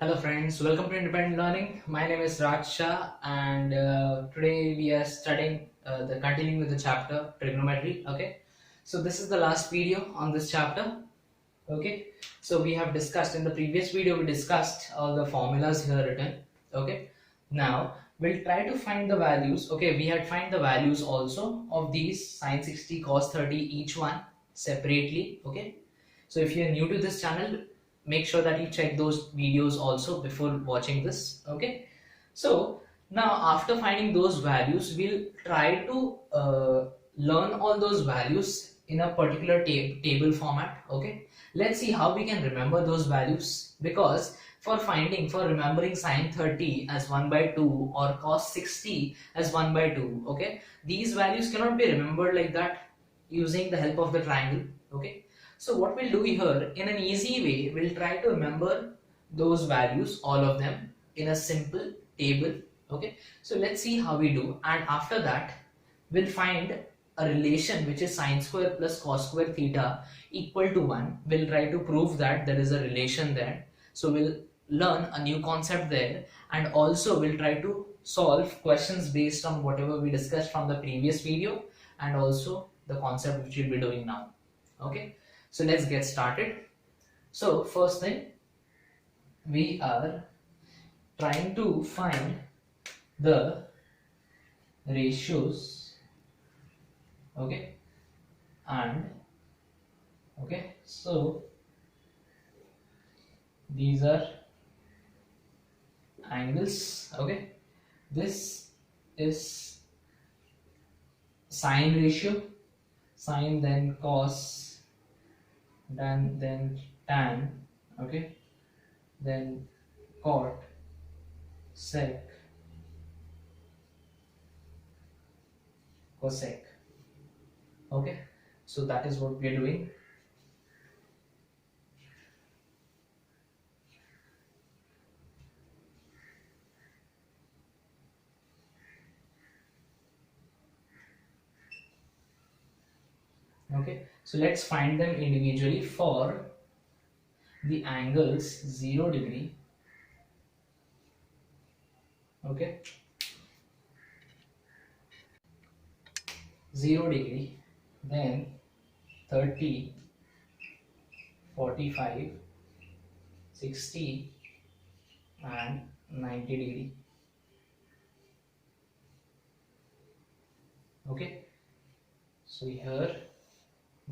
Hello friends, welcome to Independent Learning. My name is Raj Shah and today we are studying the continuing with the chapter Trigonometry. Okay, so this is the last video on this chapter. Okay, so we have discussed in the previous video, we discussed all the formulas here written. Okay, now we'll try to find the values. Okay, we had find the values also of these sine 60, cos 30, each one separately. Okay, so if you're new to this channel, make sure that you check those videos also before watching this. Okay, so now after finding those values, we'll try to learn all those values in a particular table format. Okay, let's see how we can remember those values, because for remembering sine 30 as 1 by 2 or cos 60 as 1 by 2, okay, these values cannot be remembered like that using the help of the triangle. Okay, so what we'll do here, in an easy way, we'll try to remember those values, all of them, in a simple table. Okay, so let's see how we do, and after that we'll find a relation which is sine square plus cos square theta equal to 1. We'll try to prove that there is a relation there. So we'll learn a new concept there, and also we'll try to solve questions based on whatever we discussed from the previous video and also the concept which we'll be doing now. Okay, so let's get started. So first thing, we are trying to find the ratios. Okay, and okay, so these are angles. Okay, this is sine ratio, sine, then cos, then tan, okay, then cot, sec, cosec. Okay, so that is what we are doing. Okay, so let's find them individually. For the angles 0 degree, okay, 0 degree, then 30, 45, 60 and 90 degree. Okay, so here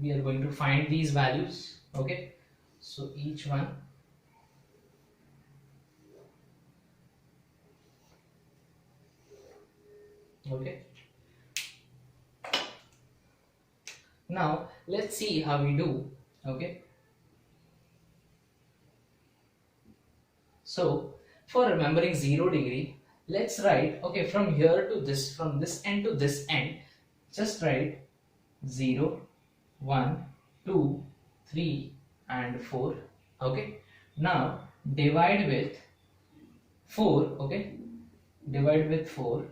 we are going to find these values. Okay, so each one, okay, now let's see how we do. Okay, so for remembering 0 degree, let's write, okay, from here to this, from this end to this end, just write 0, 1, 2, 3 and 4. Okay, now divide with 4. Okay, divide with 4.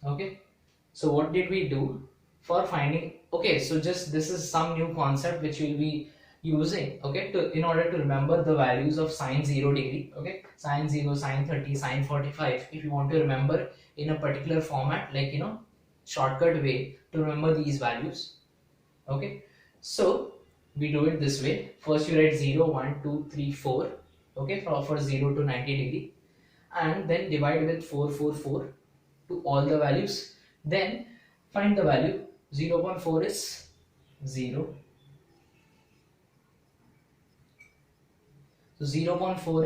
Okay, so what did we do for finding? Okay, so just this is some new concept which we'll be using, okay, to in order to remember the values of sine 0 degree. Okay, sine 0, sine 30, sine 45, if you want to remember in a particular format, like, shortcut way to remember these values. Okay, so we do it this way. First you write 0, 1, 2, 3, 4. Okay, for 0 to 90 degree, and then divide with 4, 4, 4 to all the values. Then find the value. 0.4 is 0. So 0.4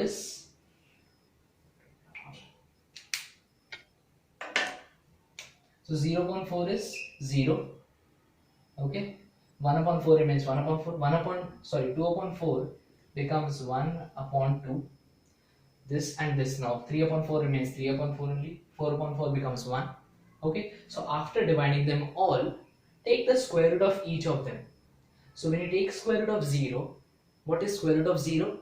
is 0. Okay, 1 upon 4 remains 1 upon 4. 2 upon 4 becomes 1 upon 2. This and this, now 3 upon 4 remains 3 upon 4 only. 4 upon 4 becomes 1. Okay, so after dividing them all, take the square root of each of them. So when you take square root of 0, what is square root of 0?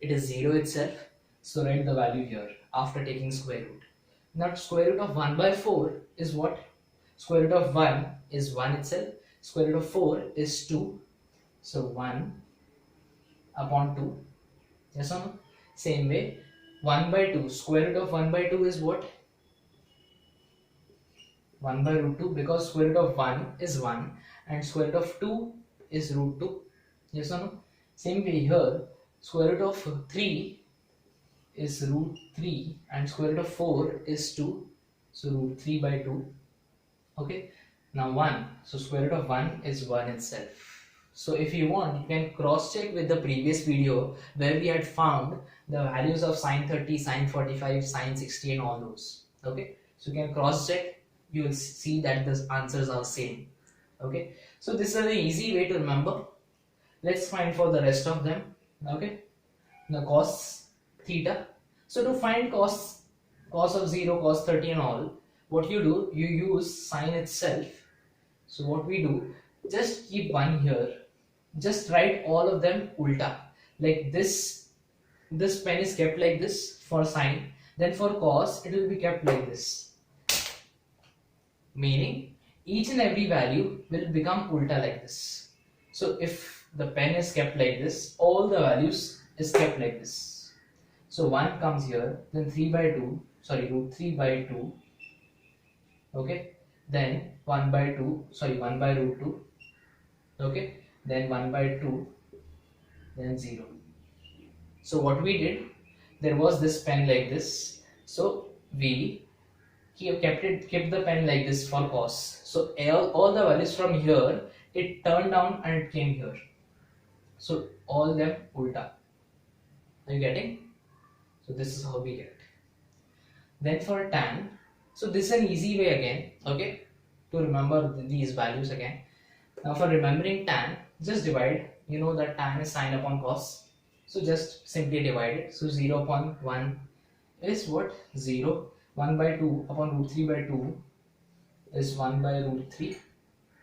It is 0 itself. So write the value here after taking square root. Now square root of 1 by 4 is what? Square root of 1 is 1 itself. Square root of 4 is 2. So 1 upon 2. Yes or no? Same way, 1 by 2, square root of 1 by 2 is what? 1 by root 2, because square root of 1 is 1 and square root of 2 is root 2. Yes or no? Same way here, square root of 3 is root 3 and square root of 4 is 2. So root 3 by 2. Okay. Now 1. So square root of 1 is 1 itself. So if you want, you can cross check with the previous video where we had found the values of sine 30, sine 45, sine 60 and all those. Okay. So you can cross check. You will see that the answers are same. Okay. So this is an easy way to remember. Let's find for the rest of them. Okay. Now cos theta. So to find cos of 0, cos 30 and all, what you do, you use sine itself. So what we do, just keep 1 here, just write all of them ulta, like this pen is kept like this for sine, then for cos it will be kept like this, meaning each and every value will become ulta like this. So if the pen is kept like this, all the values is kept like this. So 1 comes here, then 3 by 2, sorry, root 3 by 2, okay, then 1 by root 2, okay, then 1 by 2, then 0. So what we did, there was this pen like this, so we kept the pen like this for cos. So all the values from here, it turned down and it came here. So all them ulta. Are you getting? So this is how we get. Then for tan, so this is an easy way again, okay, to remember these values again. Now for remembering tan, just divide. You know that tan is sine upon cos. So just simply divide it. So 0 upon 1 is what? 0. 1 by 2 upon root 3 by 2 is 1 by root 3.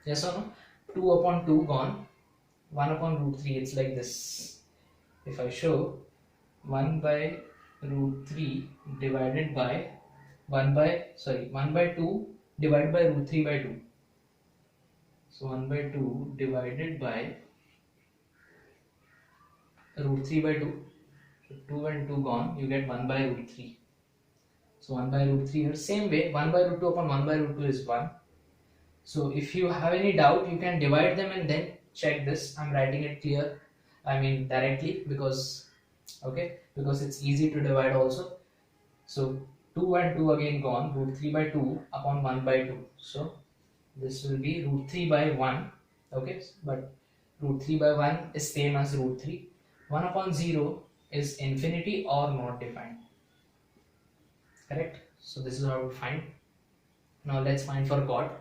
Yes or no? 2 upon 2 gone. 1 upon root 3, it's like this. If I show 1 by root 3 divided by 1 by 2 divided by root 3 by 2. So 1 by 2 divided by root 3 by 2. So 2 and 2 gone, you get 1 by root 3. So 1 by root 3 here. Same way, 1 by root 2 upon 1 by root 2 is 1. So if you have any doubt, you can divide them and then check this. I'm writing it clear, directly, because it's easy to divide also. So 2 and 2 again gone, root 3 by 2 upon 1 by 2. So this will be root 3 by 1, okay, but root 3 by 1 is same as root 3. 1 upon 0 is infinity or not defined, correct? So this is how we find. Now let's find for cot.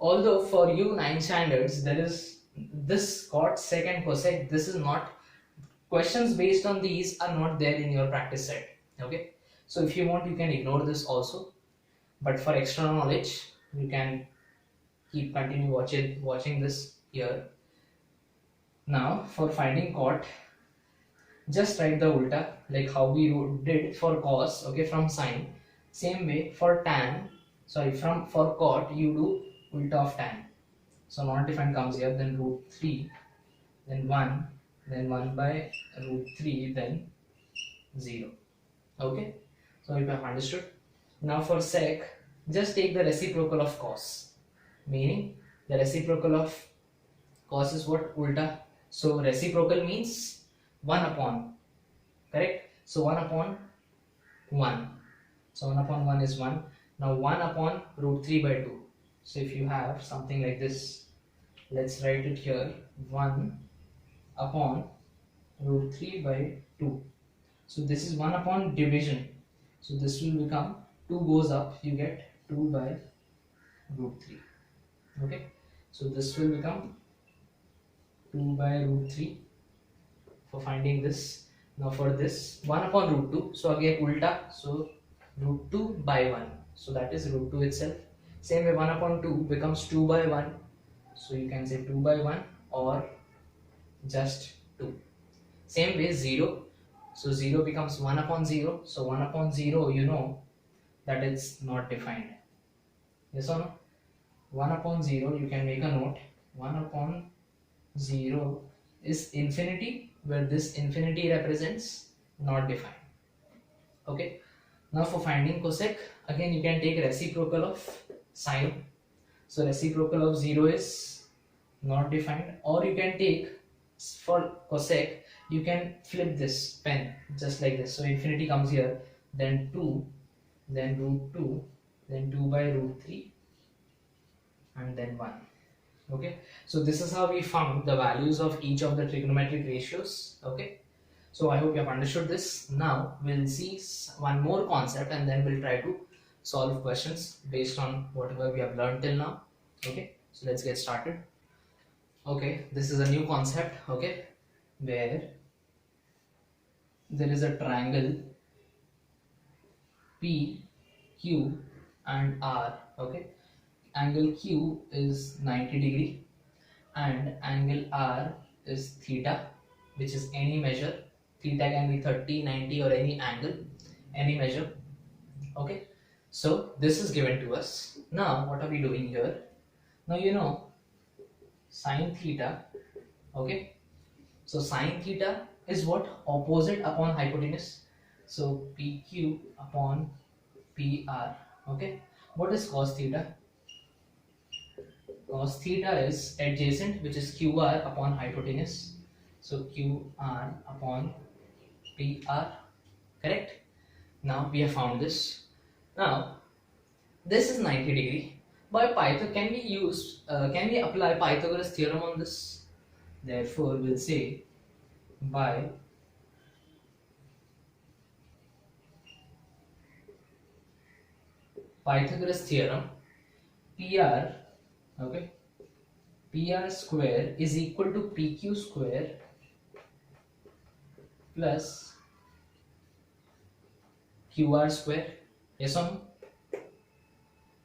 Although for you 9 standards, there is this cot, sec and cosec, this is not, questions based on these are not there in your practice set, okay? So if you want, you can ignore this also, but for extra knowledge, you can continue watching this here. Now for finding cot, just write the ulta like how we did for cos, okay, from sine. Same way for tan, for cot you do ulta of tan. So not defined comes here, then root 3, then 1, then 1 by root 3, then 0. Okay, so you have understood. Now for sec, just take the reciprocal of cos, meaning the reciprocal of cos is what? Ulta. So reciprocal means 1 upon, correct? So 1 upon 1. So 1 upon 1 is 1. Now 1 upon root 3 by 2. So if you have something like this, let's write it here, 1 upon root 3 by 2. So this is 1 upon division. So this will become 2 goes up, you get 2 by root 3. Okay. So this will become 2 by root 3 for finding this. Now for this 1 upon root 2. So again ulta. So root 2 by 1. So that is root 2 itself. Same way 1 upon 2 becomes 2 by 1. So you can say 2 by 1 or just 2. Same way 0. So 0 becomes 1 upon 0. So 1 upon 0, you know that it's not defined. Yes or no? 1 upon 0, you can make a note. 1 upon 0 is infinity where this infinity represents not defined. Okay, now for finding cosec, again you can take reciprocal of sine. So reciprocal of 0 is not defined, or you can take for cosec, you can flip this pen just like this. So infinity comes here, then 2, then root 2, then 2 by root 3, and then 1. Okay, so this is how we found the values of each of the trigonometric ratios. Okay, so I hope you have understood this. Now we'll see one more concept, and then we'll try to solve questions based on whatever we have learned till now. Okay, so let's get started. Okay, this is a new concept. Okay, where there is a triangle P, Q and R. Okay, angle Q is 90 degree and angle R is theta, which is any measure. Theta can be 30, 90 or any angle, any measure. Okay, so this is given to us. Now what are we doing here? Now you know sine theta. Okay, so sine theta is what? Opposite upon hypotenuse. So PQ upon PR. Okay, what is cos theta? Cos theta is adjacent, which is QR upon hypotenuse. So QR upon PR. Correct? Now we have found this. Now this is 90 degree. By Python, can we apply Pythagoras theorem on this? Therefore, we'll say by Pythagoras theorem, PR, okay, PR square is equal to PQ square plus QR square. Yes or no?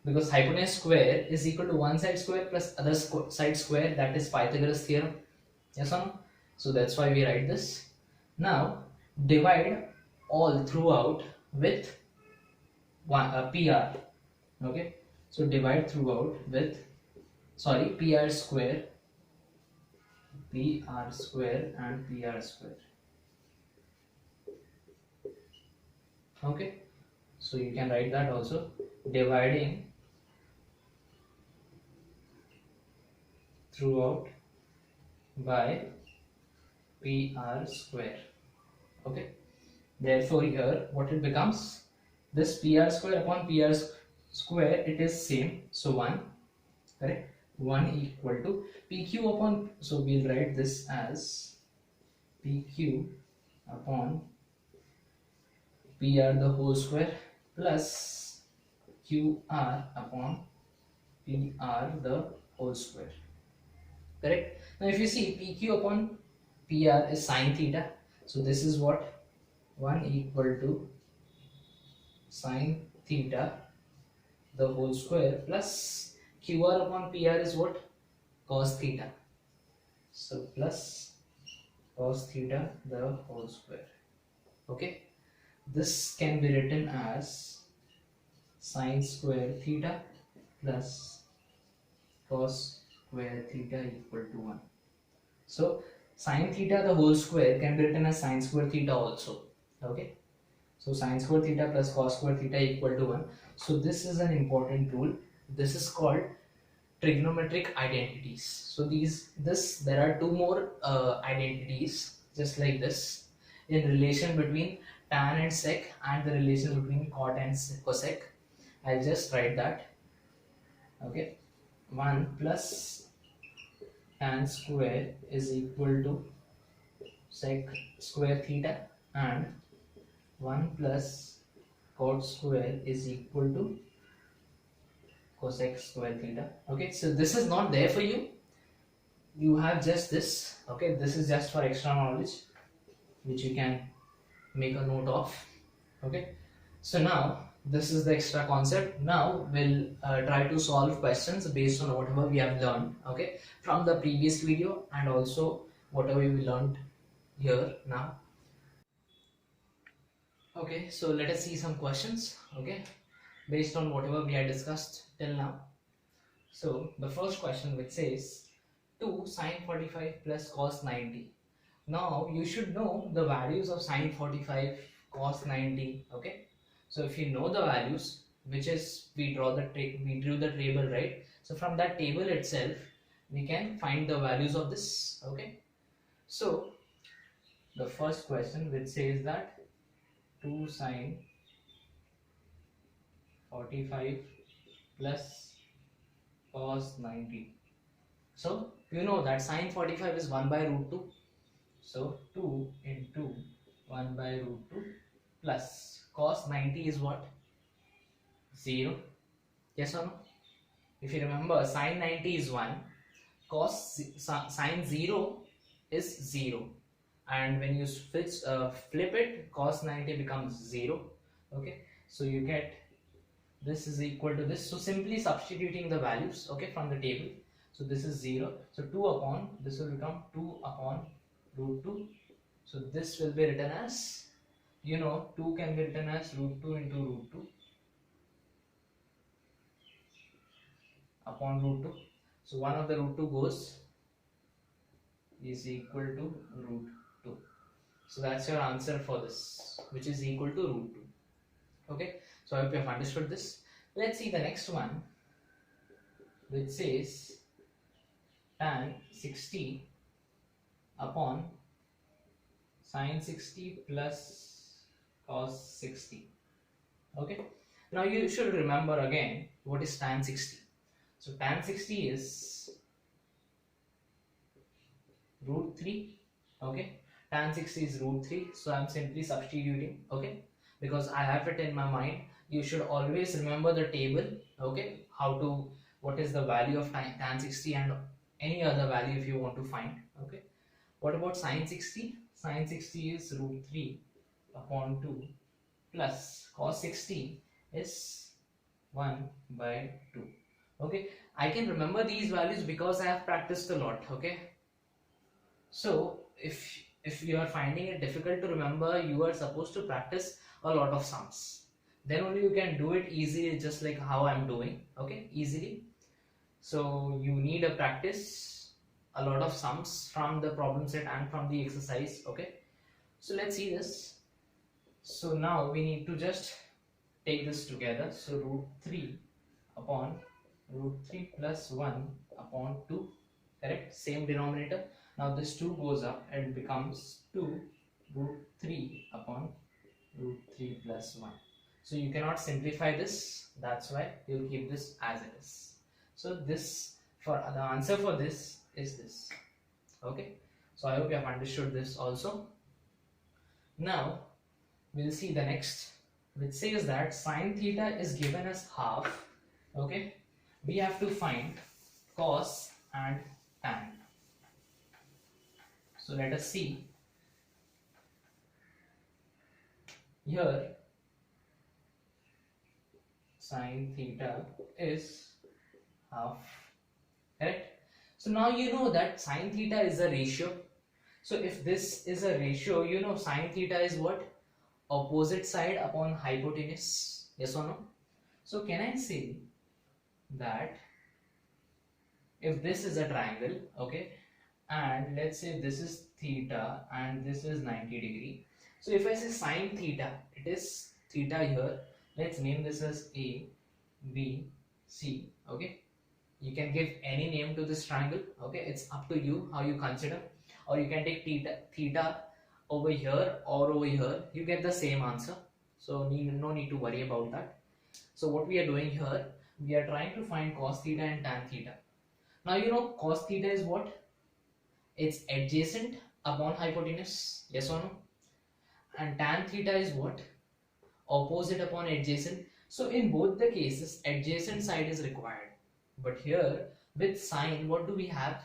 Because hypotenuse square is equal to one side square plus other side square, that is Pythagoras theorem. Yes or no? So that's why we write this. Now divide all throughout with PR. Okay, so divide throughout with PR square and PR square. Okay, so you can write that also, dividing throughout by PR square. Okay, therefore here what it becomes, this PR square upon PR square, it is same, so 1, correct, 1 equal to PQ upon, so we'll write this as PQ upon PR the whole square plus QR upon PR the whole square. Correct. Now if you see, PQ upon PR is sine theta, so this is what, 1 equal to sine theta the whole square plus QR upon PR is what, cos theta, so plus cos theta the whole square. Okay, this can be written as sine square theta plus cos square theta equal to 1. So sine theta the whole square can be written as sine square theta also. Okay, so sine square theta plus cos square theta equal to 1. So this is an important rule. This is called trigonometric identities. So there are two more identities just like this, in relation between tan and sec and the relation between cot and cosec. I'll just write that. Okay, 1 plus tan square is equal to sec square theta and 1 plus cot square is equal to cosec square theta. Okay, so this is not there for you, you have just this. Okay, this is just for extra knowledge which you can make a note of. Okay, so now this is the extra concept. Now we'll try to solve questions based on whatever we have learned, okay, from the previous video and also whatever we learned here now. Okay, so let us see some questions, okay, based on whatever we had discussed till now. So the first question, which says 2 sine 45 plus cos 90, Now you should know the values of sine 45, cos 90. Okay, so if you know the values, which is we drew the table, right? So from that table itself, we can find the values of this. Okay, so the first question which says that 2 sine 45 plus cos 90. So you know that sine 45 is 1 by root 2. So 2 into 1 by root 2 plus cos 90 is what? 0. Yes or no? If you remember, sine 90 is 1, sine 0 is 0. And when you flip it, cos 90 becomes 0. Okay, so you get this is equal to this. So simply substituting the values, okay, from the table. So this is 0. So 2 upon, this will become 2 upon root 2. So this will be written as, 2 can be written as root 2 into root 2 upon root 2. So 1 of the root 2 goes, is equal to root 2. So that's your answer for this, which is equal to root 2. Okay, so I hope you have understood this. Let's see the next one, which says tan 60 upon sine 60 plus cos 60. Okay, now you should remember again what is tan 60. So tan 60 is root 3. Okay, tan 60 is root 3, so I'm simply substituting. Okay, because I have it in my mind. You should always remember the table. Okay, what is the value of tan 60 and any other value if you want to find. Okay, what about sine 60? Sine 60 is root 3 upon 2 plus cos 60 is 1 by 2. Okay, I can remember these values because I have practiced a lot. Okay, so if you are finding it difficult to remember, you are supposed to practice a lot of sums. Then only you can do it easily, just like how I'm doing. Okay, easily. So you need a practice a lot of sums from the problem set and from the exercise. Okay, so let's see this. So now we need to just take this together. So root 3 upon root 3 plus 1 upon 2, correct? Same denominator. Now this 2 goes up and becomes 2 root 3 upon root 3 plus 1. So you cannot simplify this, that's why you'll keep this as it is. So this, for the answer for this is this. Okay, so I hope you have understood this also. Now we'll see the next, which says that sine theta is given as half. Okay, we have to find cos and tan. So let us see. Here sine theta is half, correct? So now you know that sine theta is a ratio. So if this is a ratio, you know sine theta is what? Opposite side upon hypotenuse. Yes or no? So can I say that if this is a triangle, okay, and let's say this is theta and this is 90 degree. So if I say sine theta, it is theta here. Let's name this as A, B, C. Okay, you can give any name to this triangle. Okay, it's up to you how you consider, or you can take theta over here or over here. You get the same answer. So no need to worry about that. So what we are doing here, we are trying to find cos theta and tan theta. Now you know cos theta is what? It's adjacent upon hypotenuse. Yes or no? And tan theta is what? Opposite upon adjacent. So in both the cases, adjacent side is required. But here with sine, what do we have?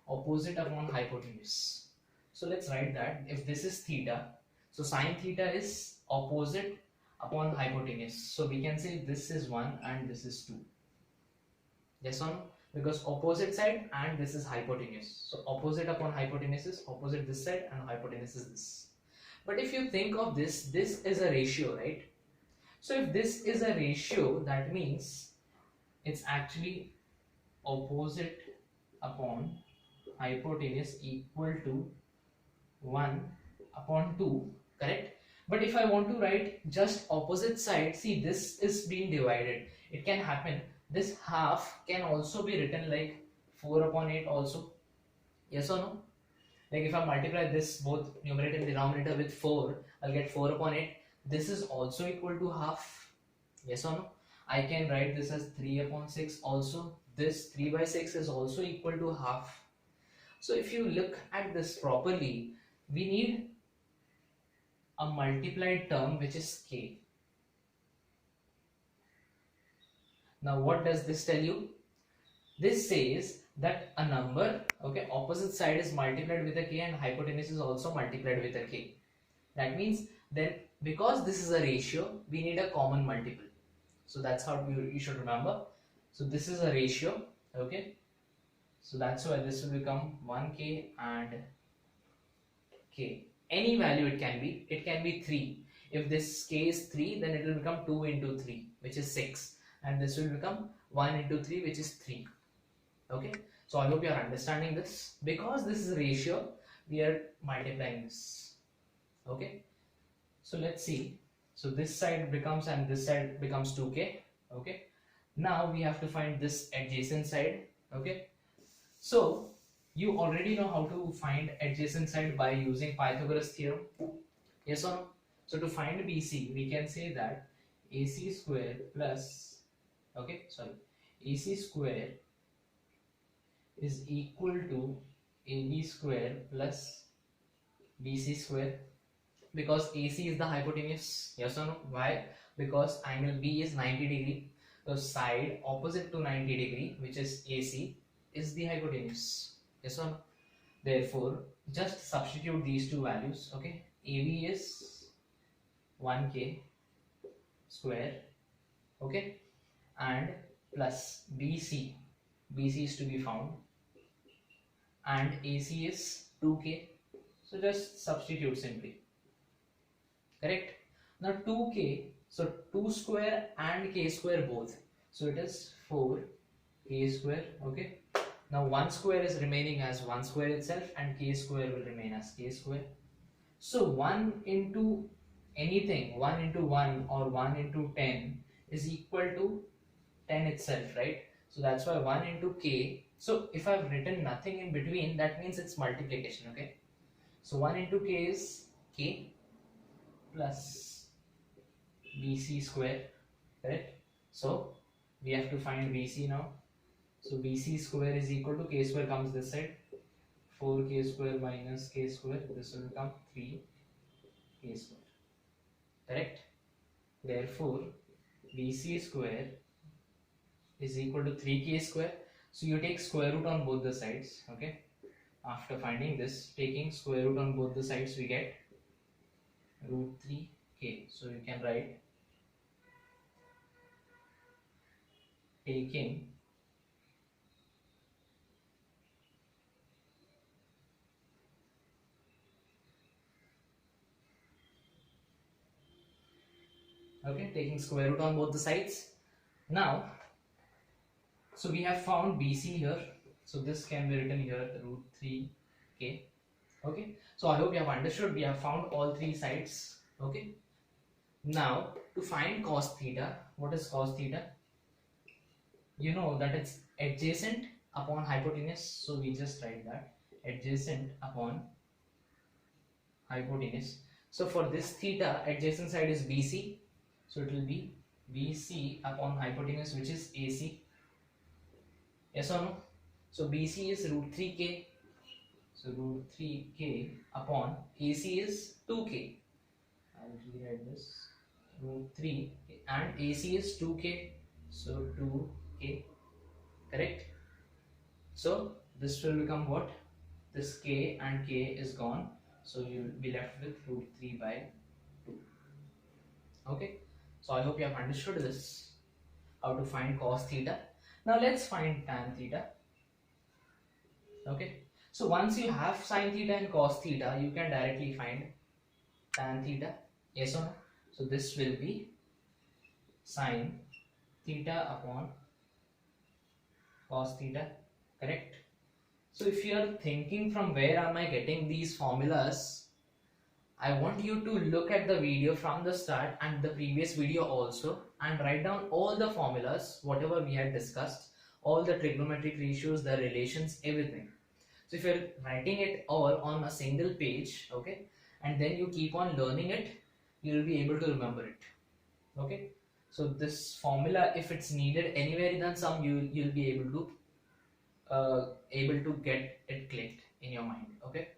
Opposite upon hypotenuse. So let's write that. If this is theta, so sine theta is opposite upon hypotenuse. So we can say this is 1 and this is 2. Yes or no? Because opposite side and this is hypotenuse. So opposite upon hypotenuse is opposite this side and hypotenuse is this. But if you think of this is a ratio, right? So if this is a ratio, that means it's actually opposite upon hypotenuse equal to 1 upon 2, correct? But if I want to write just opposite side, see, this is being divided. It can happen. This half can also be written like 4 upon 8 also. Yes or no? Like if I multiply this both numerator and denominator with 4, I'll get 4 upon 8. This is also equal to half. Yes or no? I can write this as 3 upon 6 also. This 3 by 6 is also equal to half. So if you look at this properly, we need a multiplied term which is k. Now what does this tell you? This says that a number, okay, opposite side is multiplied with a k and hypotenuse is also multiplied with a k. That means then, because this is a ratio, we need a common multiple. So that's how you should remember. So this is a ratio, okay. So that's why this will become 1k and k. Any value it can be. It can be 3. If this k is 3, then it will become 2 into 3, which is 6. And this will become 1 into 3, which is 3. Okay. So I hope you are understanding this. Because this is a ratio, we are multiplying this. Okay. So let's see. So this side becomes and this side becomes 2k. Okay. Now we have to find this adjacent side. Okay. So you already know how to find adjacent side by using Pythagoras theorem. Yes or no? So to find BC, we can say that AC square plus, AC square is equal to AB square plus BC square, because AC is the hypotenuse. Yes or no? Why? Because angle B is 90 degree. The side opposite to 90 degree, which is AC, is the hypotenuse. Yes or no? Therefore, just substitute these two values. Okay, AB is 1k square, okay, and plus BC is to be found, and AC is 2k. So just substitute simply. Correct. Now 2k, so 2 square and k square both. So it is 4k square. Okay. Now 1 square is remaining as 1 square itself, and k square will remain as k square. So 1 into anything, 1 into 1 or 1 into 10 is equal to 10 itself, right? So that's why 1 into k. So if I've written nothing in between, that means it's multiplication, okay? So 1 into k is k plus bc square, correct? So we have to find bc now. So bc square is equal to k square comes this side, 4k square minus k square, this will become 3k square, correct? Therefore bc square is equal to 3k square. So you take square root on both the sides, okay? After finding this, taking square root on both the sides, we get root 3k. So you can write taking taking square root on both the sides. Now, so we have found BC here. So this can be written here root 3k. Okay. So I hope you have understood. We have found all three sides. Okay. Now to find cos theta, what is cos theta? You know that it's adjacent upon hypotenuse. So we just write that adjacent upon hypotenuse. So for this theta, adjacent side is BC. So it will be BC upon hypotenuse, which is AC. Yes or no? So BC is root 3k. So root 3k upon AC is 2k. I'll rewrite this. Root 3 and AC is 2k. So 2k. Correct? So this will become what? This k and k is gone. So you will be left with root 3 by 2. Okay. So I hope you have understood this. How to find cos theta. Now let's find tan theta. Okay. So once you have sin theta and cos theta, you can directly find tan theta. Yes or no? So this will be sin theta upon cos theta. Correct. So if you are thinking from where am I getting these formulas, I want you to look at the video from the start and the previous video also, and write down all the formulas, whatever we had discussed, all the trigonometric ratios, the relations, everything. So if you're writing it all on a single page, okay, and then you keep on learning it, you'll be able to remember it. Okay. So this formula, if it's needed anywhere in the sum, you'll be able to get it clicked in your mind. Okay.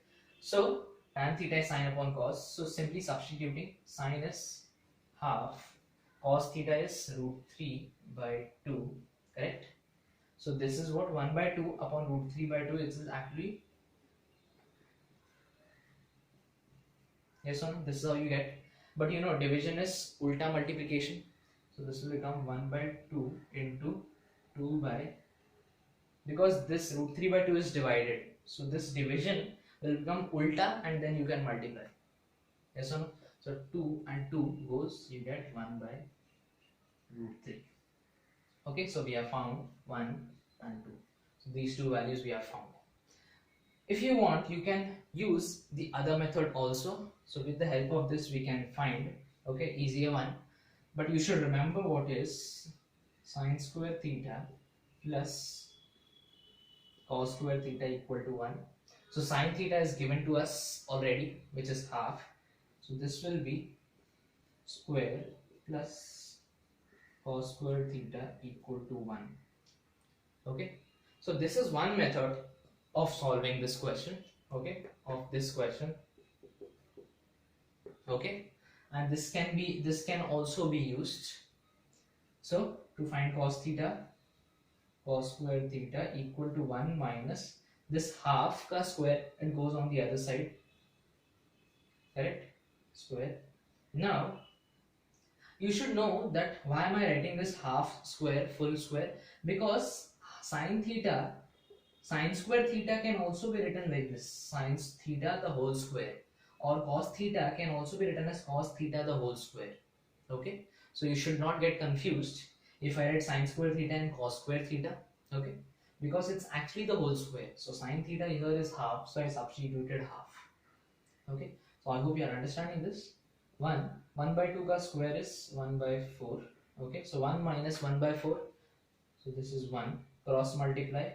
So tan theta is sine upon cos. So simply substituting, sine is half, cos theta is root 3 by 2, correct? So this is what 1 by 2 upon root 3 by 2 is actually. Yes or no? This is how you get. But you know, division is ulta multiplication. So this will become 1 by 2 into 2 by, because this root 3 by 2 is divided. So this division will become ulta and then you can multiply. Yes or no? So 2 and 2 goes, you get 1 by root 3. Okay, so we have found 1 and 2. So these two values we have found. If you want, you can use the other method also. So with the help of this we can find, okay, easier one. But you should remember what is sine square theta plus cos square theta equal to 1. So sine theta is given to us already, which is half. So this will be square plus cos square theta equal to 1. Okay. So this is one method of solving this question. Okay. Of this question. Okay. And this can also be used. So to find cos square theta equal to 1 minus this half ka square, it goes on the other side, correct? Square. Now you should know that why am I writing this half square, full square? Because sine square theta can also be written like this, sine theta the whole square, or cos theta can also be written as cos theta the whole square. Okay, so you should not get confused if I write sine square theta and cos square theta. Okay, because it's actually the whole square. So sine theta here is half, so I substituted half. Okay, so I hope you are understanding this. 1 by 2 ka square is 1 by 4. Okay, so 1 minus 1 by 4, so this is 1, cross multiply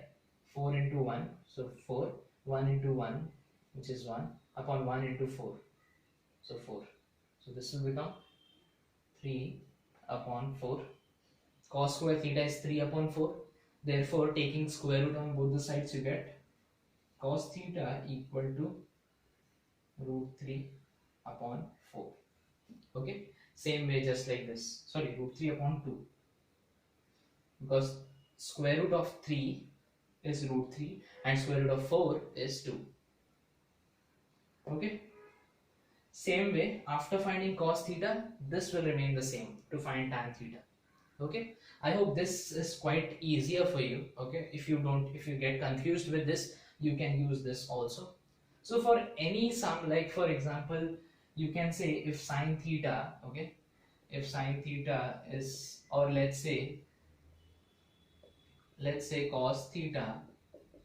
4 into 1, so 4, 1 into 1, which is 1, upon 1 into 4, so 4. So this will become 3 upon 4. Cos square theta is 3 upon 4. Therefore, taking square root on both the sides, you get cos theta equal to root 3 upon 4. Okay, same way, just like this. Sorry, root 3 upon 2. Because square root of 3 is root 3 and square root of 4 is 2. Okay. Same way, after finding cos theta, this will remain the same to find tan theta. Okay, I hope this is quite easier for you. Okay, if you get confused with this, you can use this also. So for any sum, like for example, you can say if sine theta, okay, if sine theta is, or let's say cos theta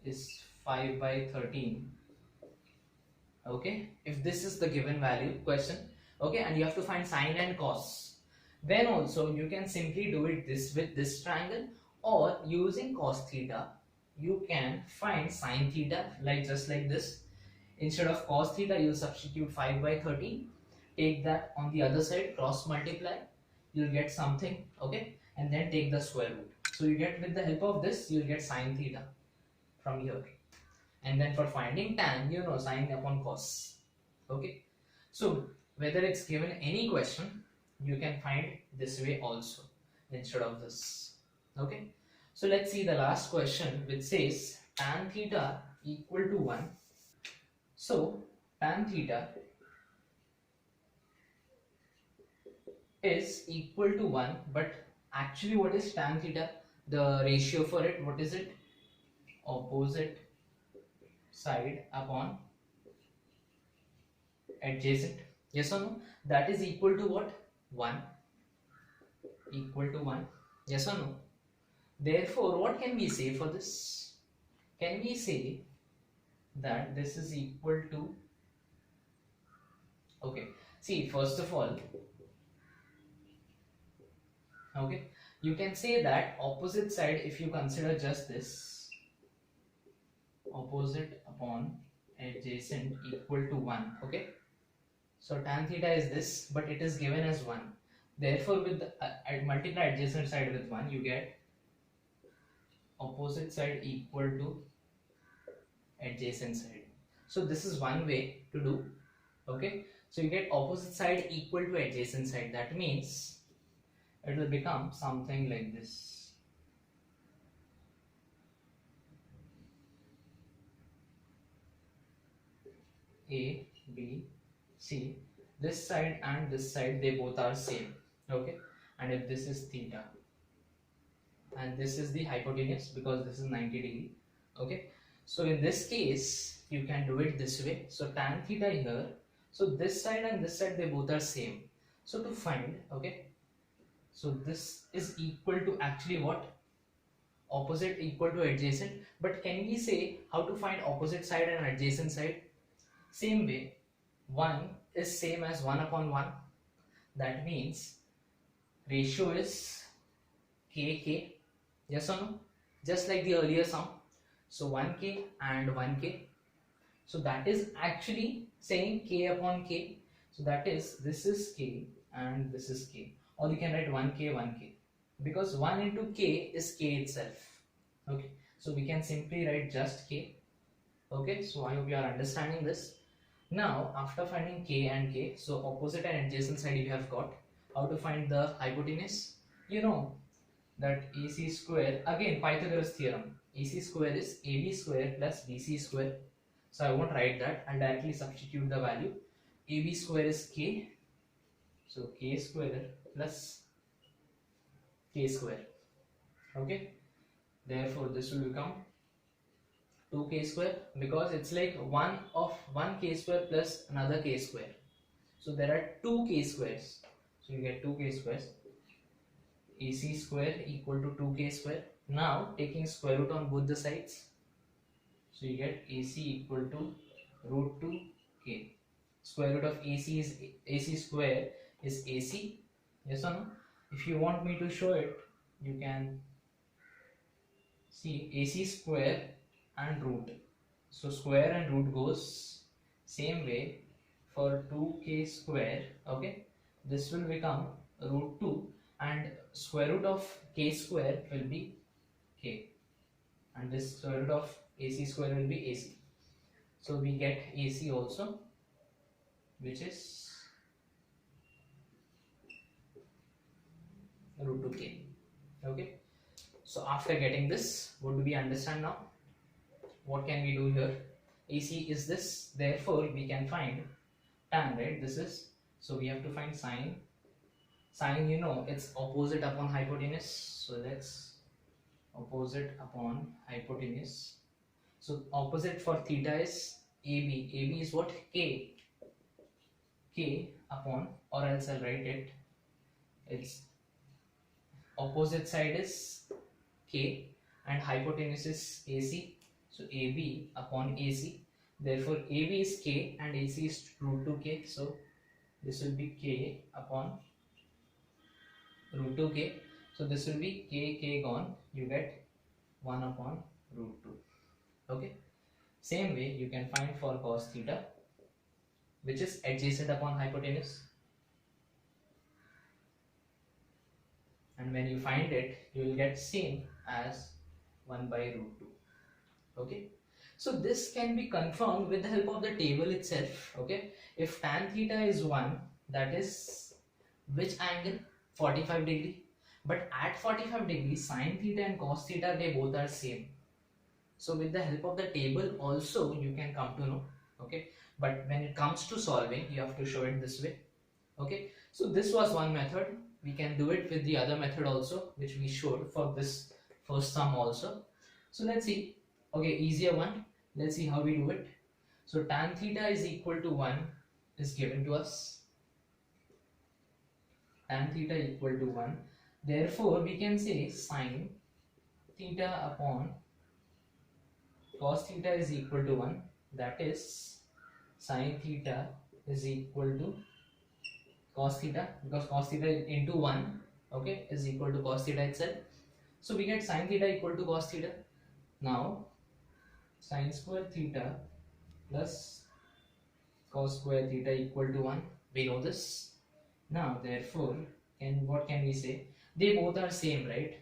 is 5 by 13. Okay, if this is the given value question, okay, and you have to find sine and cos, then also you can simply do it this with this triangle, or using cos theta you can find sine theta, like just like this. Instead of cos theta, you substitute 5 by 13, take that on the other side, cross multiply, you'll get something, okay, and then take the square root. So you get, with the help of this, you'll get sine theta from here. And then for finding tan, you know, sine upon cos. Okay, so whether it's given any question, you can find this way also instead of this. Okay, so let's see the last question, which says tan theta equal to 1. So tan theta is equal to 1, but actually what is tan theta? The ratio for it, what is it? Opposite side upon adjacent. Yes or no? That is equal to what? 1. Equal to 1. Yes or no? Therefore, what can we say for this? Can we say that this is equal to, okay, see, first of all, okay, you can say that opposite side, if you consider just this, opposite upon adjacent equal to 1, okay. So tan theta is this, but it is given as 1. Therefore, with the, multiply adjacent side with 1, you get opposite side equal to adjacent side. So this is one way to do, okay. So you get opposite side equal to adjacent side. That means it will become something like this. A, B, C. This side and this side, they both are same, okay. And if this is theta and this is the hypotenuse, because this is 90 degree, okay. So in this case you can do it this way. So tan theta here, so this side and this side, they both are same. So to find, okay, so this is equal to actually what? Opposite equal to adjacent. But can we say how to find opposite side and adjacent side? Same way, 1 is same as 1 upon 1. That means ratio is k, yes or no? Just like the earlier sum. So 1k and 1k. So that is actually saying k upon k. So that is, this is k and this is k. Or you can write 1k, 1k. Because 1 into k is k itself. Okay. So we can simply write just k. Okay. So I hope you are understanding this. Now, after finding k and k, so opposite and adjacent side you have got. How to find the hypotenuse? You know that AC square, again Pythagoras theorem, AC square is AB square plus BC square. So I won't write that, I'll directly substitute the value. AB square is k, so k square plus k square, okay. Therefore this will become 2k square, because it's like 1 k square plus another k square. So there are 2 k squares, so you get 2 k squares. AC square equal to 2k square. Now taking square root on both the sides, so you get AC equal to root 2k. Square root of AC is AC square is AC, yes or no? If you want me to show it, you can see AC square and root. So square and root goes same way for 2k square, okay. This will become root 2 and square root of k square will be k, and this square root of AC square will be AC. So we get AC also, which is root 2k, okay. So after getting this, what do we understand now? What can we do here? AC is this, therefore we can find tan, right? This is, so we have to find sine. Sine, you know, it's opposite upon hypotenuse. So let's opposite upon hypotenuse. So opposite for theta is AB. AB is what? K. K upon, or else I'll write it. It's opposite side is K and hypotenuse is AC. So AB upon AC. Therefore AB is K and AC is root 2k. So this will be K upon root 2k. So this will be k gone. You get 1 upon root 2. Okay. Same way you can find for cos theta, which is adjacent upon hypotenuse. And when you find it, you will get same as 1 by root 2. Okay. So this can be confirmed with the help of the table itself. Okay. If tan theta is 1, that is which angle? 45 degree. But at 45 degrees, sin theta and cos theta, they both are same. So with the help of the table also you can come to know. Okay. But when it comes to solving, you have to show it this way. Okay. So this was one method. We can do it with the other method also, which we showed for this first sum also. So let's see. Okay, easier one. Let's see how we do it. So tan theta is equal to 1 is given to us. Tan theta equal to 1. Therefore, we can say sin theta upon cos theta is equal to 1. that is sine theta is equal to cos theta, because cos theta into 1, okay, is equal to cos theta itself. So we get sine theta equal to cos theta. Now sine square theta plus cos square theta equal to 1. We know this. Now therefore, what can we say? They both are same, right?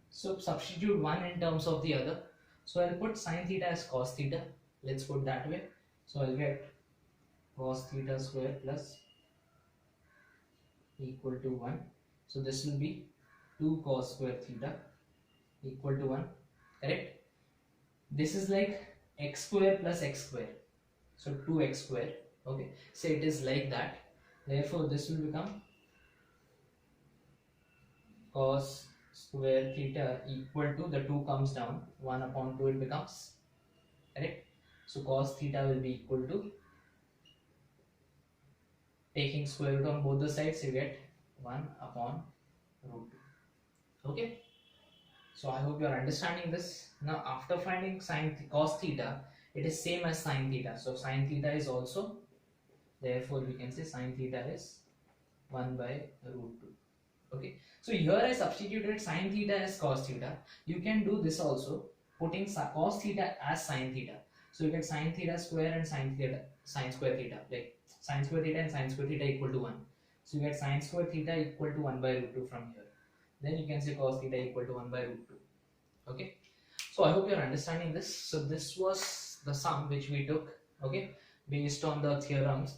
So substitute one in terms of the other. So I'll put sine theta as cos theta. Let's put that way. So I'll get cos theta square plus equal to 1. So this will be 2 cos square theta equal to 1. Correct? This is like x square plus x square. So 2x square. Okay. So it is like that. Therefore this will become cos square theta equal to, the 2 comes down, 1 upon 2 it becomes. Correct? So cos theta will be equal to, taking square root on both the sides, you get 1 upon root 2. Okay? So I hope you are understanding this. Now after finding cos theta, it is same as sine theta. So sine theta is also, therefore we can say sine theta is 1 by root 2. Okay, so here I substituted sine theta as cos theta. You can do this also, putting cos theta as sine theta. So you get sine theta square and sine square theta, like sine square theta and sine square theta equal to 1. So you get sine square theta equal to 1 by root 2 from here. Then you can say cos theta equal to 1 by root 2. Okay, so I hope you're understanding this. So this was the sum which we took, okay, based on the theorems,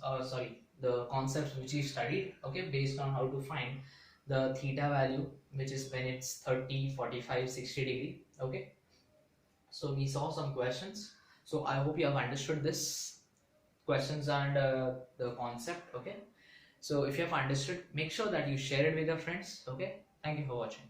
the concepts which we studied, okay, based on how to find the theta value, which is when it's 30, 45, 60 degree. Okay, so we saw some questions. So I hope you have understood this questions and the concept. Okay, so if you have understood, make sure that you share it with your friends. Okay, thank you for watching.